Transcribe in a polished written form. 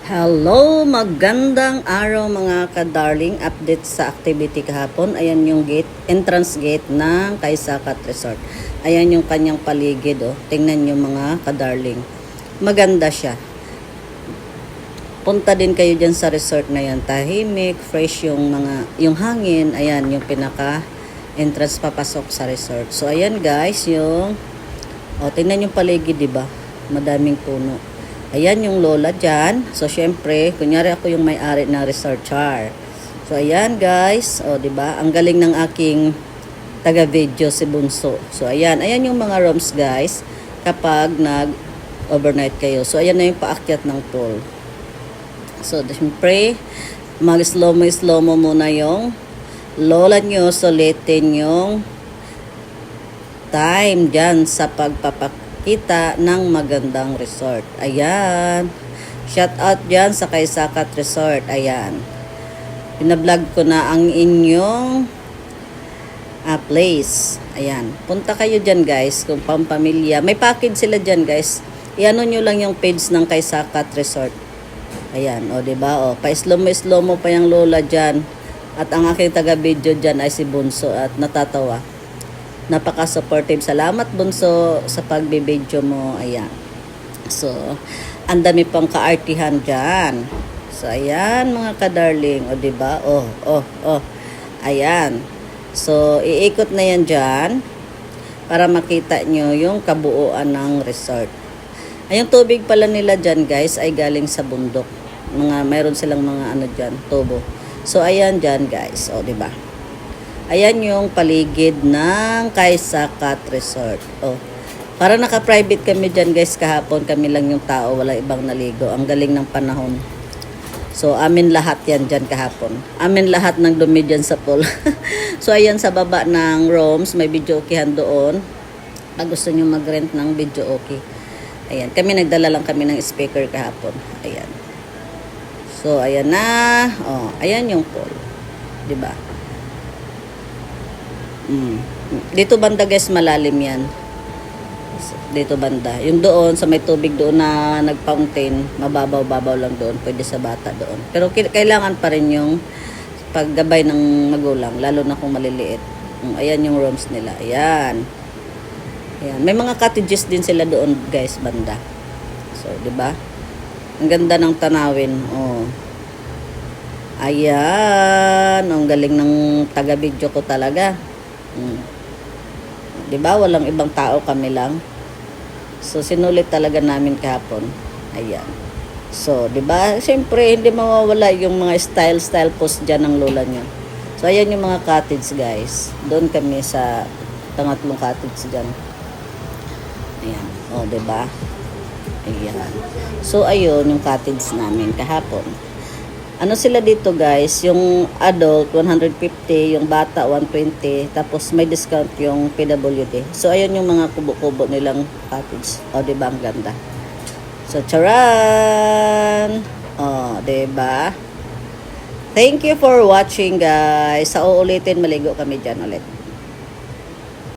Hello, magandang araw mga ka-darling. Update sa activity kahapon. Ayan yung gate, entrance gate ng Kaisakat Resort. Ayan yung kanyang paligid. Oh. Tingnan nyo mga ka-darling. Maganda siya. Punta din kayo dyan sa resort na yan. Tahimik, fresh yung hangin. Ayan yung pinaka entrance papasok sa resort. So ayan guys, tingnan yung paligid, diba? Madaming puno. Ayan yung lola dyan. So, syempre, kunyari ako yung may-ari ng resort char. So, ayan guys. O, diba? Ang galing ng aking taga-video si Bunso. So, ayan. Ayan yung mga rooms guys. Kapag nag-overnight kayo. So, ayan na yung paakyat ng pool. So, syempre, mag-slow-mo muna yung lola nyo. Sulitin yung time dyan sa pagpapakita ng magandang resort. Ayan. Shout out dyan sa Kaisakat Resort. Ayan. Pinablog ko na ang inyong place. Ayan. Punta kayo dyan guys kung pampamilya. May package sila dyan guys. Iano nyo lang yung page ng Kaisakat Resort. Ayan. O diba? O. Pa-slow mo pa yung lola dyan. At ang aking taga-video dyan ay si Bunso at natatawa. Napaka-supportive. Salamat Bunso sa pagbibideo mo. Ayan. So, ang dami pang kaartihan dyan. So, ayan mga ka-darling. O, diba? Ayan. So, iikot na yan dyan para makita nyo yung kabuuan ng resort. Ay, yung tubig pala nila dyan guys ay galing sa bundok. Mayroon silang mga dyan, tubo. So, ayan dyan guys. O, diba? Ayan yung paligid ng Kaisakat Resort. Oh, para naka-private kami dyan guys kahapon. Kami lang yung tao, wala ibang naligo. Ang galing ng panahon. So, amin lahat yan dyan kahapon. Amin lahat ng dumi dyan sa pool. So, ayan sa baba ng rooms, may video okeyhan doon. Pag gusto nyo mag-rent ng video okay. Ayan, nagdala lang kami ng speaker kahapon. Ayan. So, ayan na. Oh, ayan yung pool. Diba? Dito banda guys, malalim yan. Dito banda. Yung doon, sa may tubig doon na nag-fountain, mababaw-babaw lang doon. Pwede sa bata doon. Pero kailangan pa rin yung paggabay ng magulang, lalo na kung maliliit. Ayan yung rooms nila. Ayan. Ayan. May mga cottages din sila doon guys, banda. So, diba? Ang ganda ng tanawin. Oh. Ayan. Ang galing ng taga-video ko talaga. Diba? Walang ibang tao, kami lang. So, sinulit talaga namin kahapon. Ayan. So, diba? Siyempre, hindi mawawala yung mga style post dyan ng lola nyo. So, ayan yung mga cottage, guys. Doon kami sa pangatlong cottage dyan. Ayan. O, diba? Ayan. So, ayun yung cottage namin kahapon. Ano sila dito guys, yung adult 150, yung bata 120, tapos may discount yung PWD. So ayun yung mga kubo-kubo nilang package. O diba ang ganda. So charan! O diba? Thank you for watching guys. Sa uulitin, maligo kami dyan ulit.